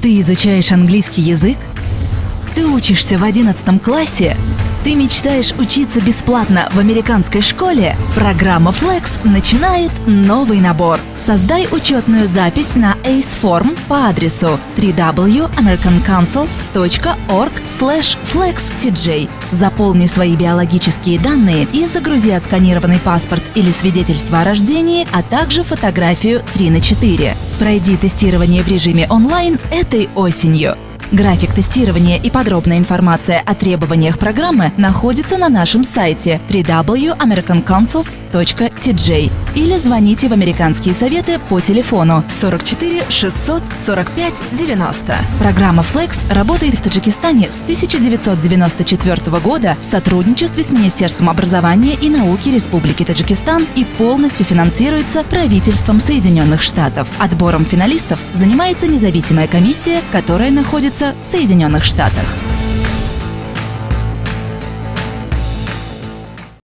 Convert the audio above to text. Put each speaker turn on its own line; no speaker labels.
Ты изучаешь английский язык? Ты учишься в 11 классе? Ты мечтаешь учиться бесплатно в американской школе? Программа Flex начинает новый набор. Создай учетную запись на ACE Form по адресу www.americanconsuls.org/flextj. Заполни свои биологические данные и загрузи отсканированный паспорт или свидетельство о рождении, а также фотографию 3х4. Пройди тестирование в режиме онлайн этой осенью. График тестирования и подробная информация о требованиях программы находится на нашем сайте www.americanconsuls.tj или звоните в американские советы по телефону 44 645 90. Программа Flex работает в Таджикистане с 1994 года в сотрудничестве с Министерством образования и науки Республики Таджикистан и полностью финансируется правительством Соединенных Штатов. Отбором финалистов занимается независимая комиссия, которая находится в Соединенных Штатах.